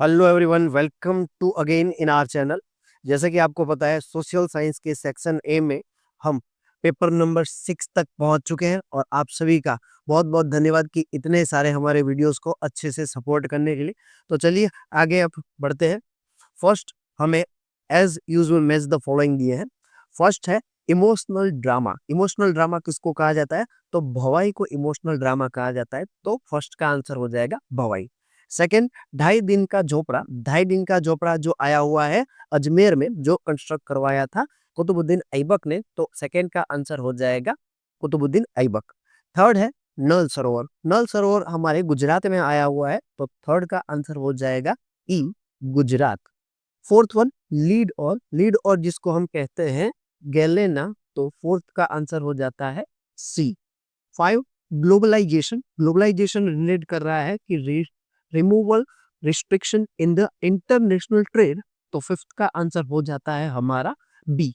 Hello everyone, welcome to again in our channel. जैसे कि आपको पता है, सोशल साइंस के सेक्शन ए में हम पेपर नंबर 6 तक पहुंच चुके हैं और आप सभी का बहुत बहुत धन्यवाद कि इतने सारे हमारे वीडियोस को अच्छे से सपोर्ट करने के लिए। तो चलिए आगे अब बढ़ते हैं। फर्स्ट हमें as usual match the following दिए हैं। फर्स्ट है इमोशनल ड्रामा। इमोशनल ड्रामा किसको कहा जाता है? तो भवाई को इमोशनल ड्रामा कहा जाता है। तो फर्स्ट का आंसर हो जाएगा भवाई। सेकंड, ढाई दिन का झोपड़ा। ढाई दिन का झोपड़ा जो आया हुआ है अजमेर में, जो कंस्ट्रक्ट करवाया था कुतुबुद्दीन ऐबक ने, तो सेकंड का आंसर हो जाएगा कुतुबुद्दीन ऐबक। थर्ड है नल सरोवर। नल सरोवर हमारे गुजरात में आया हुआ है, तो थर्ड का आंसर हो जाएगा ई, गुजरात। फोर्थ वन लीड और जिसको हम कहते हैं गैलेना, तो फोर्थ का आंसर हो जाता है C. Five, globalization. Globalization relate कर रहा है कि removal restriction in the international trade, तो फिफ्थ का आंसर हो जाता है हमारा B.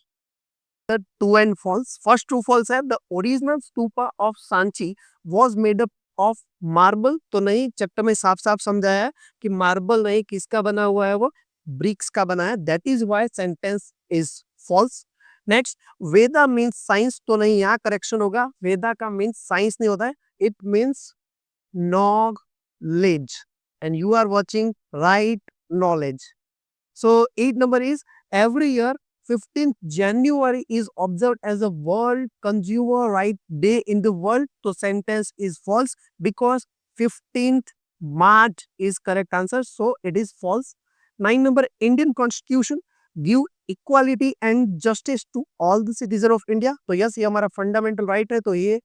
True and false. First true false है the original stupa of Sanchi was made up of marble. तो नहीं, चैप्टर में साफ साफ समझाया है कि मार्बल नहीं, किसका बना हुआ है वो, ब्रिक्स का बना है। That is why sentence is false. Next, Veda means science. तो नहीं, यहाँ करेक्शन होगा, वेदा का मीन्स साइंस नहीं होता है, it means knowledge, and you are watching right knowledge. So 8 number is every year 15th January is observed as a World Consumer Right Day in the world. So sentence is false because 15th March is correct answer. So it is false. 9 number, Indian Constitution give equality and justice to all the citizens of India. तो yes, ये हमारा fundamental right है, तो ये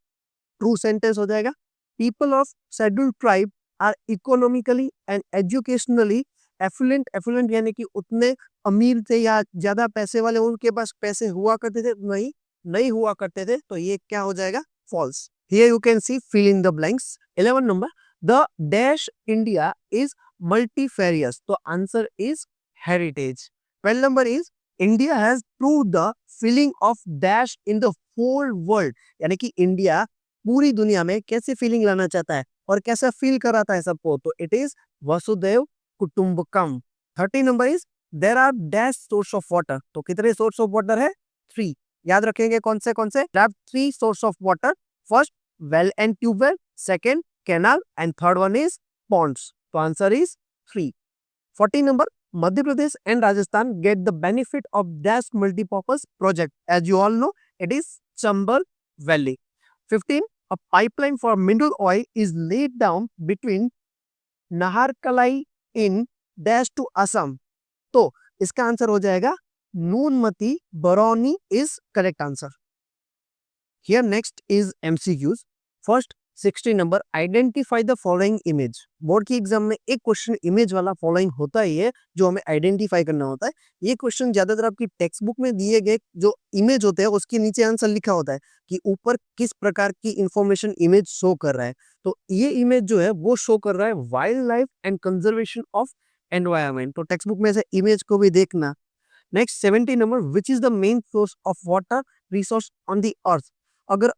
true sentence हो जाएगा। People of scheduled tribe are economically and educationally affluent. Affluent यानी कि उतने अमीर थे या ज्यादा पैसे वाले, उनके पास पैसे हुआ करते थे? नहीं, नहीं हुआ करते थे। तो ये क्या हो जाएगा? False. Here you can see fill in the blanks. 11 number, the dash India is multifarious. तो answer is heritage. 12 number is India has proved the feeling of dash in the whole world. यानी कि India पूरी दुनिया में कैसे feeling लाना चाहता है और कैसा फील कराता है सबको, तो इट इज वसुदेव कुटुंबकम। 30 number is there are dash source of water. तो कितने सोर्स ऑफ वाटर है? 3। याद रखेंगे कौन से कौन से? 3 source of water. First well and tubewell, second canal, and third one is ponds. तो answer is 3। 40 number, Madhya Pradesh and Rajasthan get the benefit of dash multipurpose project. As you all know, it is Chambal valley. 15, a pipeline for mineral oil is laid down between Naharkalai in dash to Assam. तो इसका answer हो जाएगा Noonmati Barauni is correct answer. Here next is MCQs. First 60 number, identify the following image. Board की exam में एक question image वाला following होता ही है, जो हमें आइडेंटिफाई करना होता है। ये क्वेश्चन ज्यादातर आपकी टेक्स्ट बुक में दिए गए जो इमेज होते हैं उसके नीचे आंसर लिखा होता है कि ऊपर किस प्रकार की इंफॉर्मेशन इमेज शो कर रहा है। तो ये इमेज जो है वो शो कर रहा है wild life and conservation of environment. तो टेक्स्ट बुक में से इमेज को भी देखना। Next 70 number, which is the main source of water resource on the earth. अगर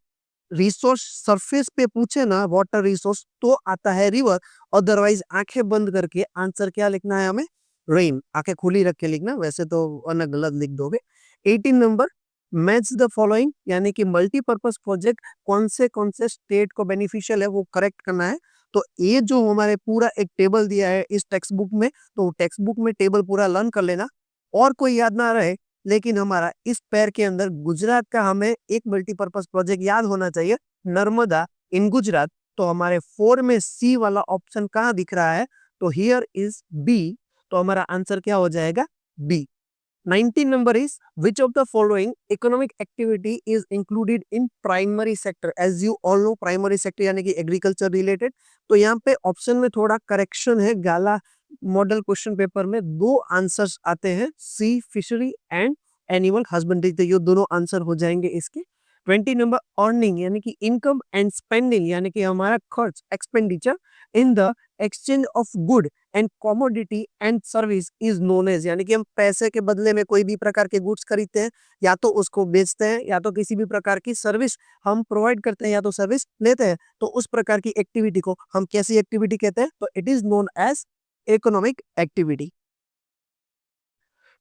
रिसोर्स सरफेस पे पूछे ना वाटर रिसोर्स, तो आता है रिवर। अदरवाइज आंखें बंद करके आंसर क्या लिखना है हमें? रेन। आंखें खुली रख के लिखना, वैसे तो वरना गलत लिख दोगे। 18 नंबर, मैच द फॉलोइंग, यानी कि मल्टीपर्पज प्रोजेक्ट कौन से स्टेट को बेनिफिशियल है वो करेक्ट करना है। तो ये जो हमारे पूरा एक टेबल दिया है इस टेक्स्ट बुक में, तो टेक्स्ट बुक में टेबल पूरा लर्न कर लेना। और कोई याद ना रहे, लेकिन हमारा इस पैर के अंदर गुजरात का हमें एक मल्टीपर्पज प्रोजेक्ट याद होना चाहिए, नर्मदा इन गुजरात। तो हमारे 4 में सी वाला ऑप्शन कहाँ दिख रहा है? तो हियर इज बी। तो हमारा आंसर क्या हो जाएगा? B. 19 number is which of the following economic activity is included in primary sector? As you all know, primary sector यानी कि एग्रीकल्चर रिलेटेड। तो यहाँ पे ऑप्शन में थोड़ा करेक्शन है। गाला मॉडल क्वेश्चन पेपर में 2 आंसर्स आते हैं, सी फिशरी एंड एनिमल हस्बेंड्री। तो ये दोनों आंसर हो जाएंगे इसके। 20 नंबर, अर्निंग यानी कि इनकम एंड स्पेंडिंग यानी कि हमारा खर्च, expenditure in the exchange of good and commodity and service is known as, यानी कि हम पैसे के बदले में कोई भी प्रकार के गुड्स खरीदते हैं या तो उसको बेचते हैं या तो किसी भी प्रकार की सर्विस हम प्रोवाइड करते हैं या तो सर्विस लेते हैं। तो उस प्रकार की एक्टिविटी को हम कैसी एक्टिविटी कहते हैं? तो it is known as economic activity.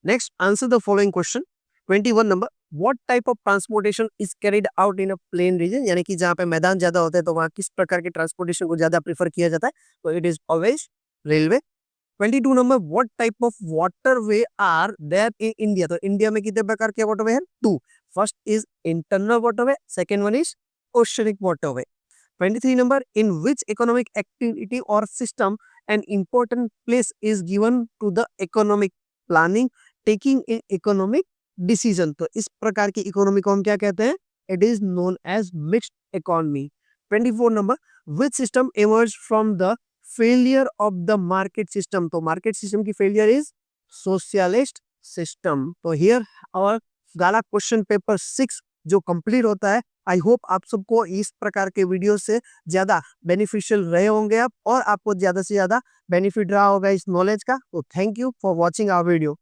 Next, answer the following question. 21 number. What type of transportation is carried out in a plain region? यानी कि जहाँ पे मैदान ज्यादा होते हैं तो वहाँ किस प्रकार के ट्रांसपोर्टेशन को ज्यादा प्रेफर किया जाता है? तो इट इज ऑलवेज रेलवे. 22 नंबर. What type of waterway are there in India? तो इंडिया में कितने प्रकार के वाटरवे हैं? Two. First is internal waterway, second one is oceanic waterway. 23 number. In which economic activity or system an important place is given to the economic planning, taking in economic decision? तो इस प्रकार की economy को हम क्या कहते हैं? It is known as mixed economy. 24 number. Which system emerged from the failure of the market system? तो market system की failure is socialist system. तो here our gala question paper 6 जो कंप्लीट होता है. आई होप आप सबको इस प्रकार के वीडियो से ज्यादा बेनिफिशियल रहे होंगे आप, और आपको ज्यादा से ज्यादा बेनिफिट रहा होगा इस नॉलेज का. तो thank you for watching our video.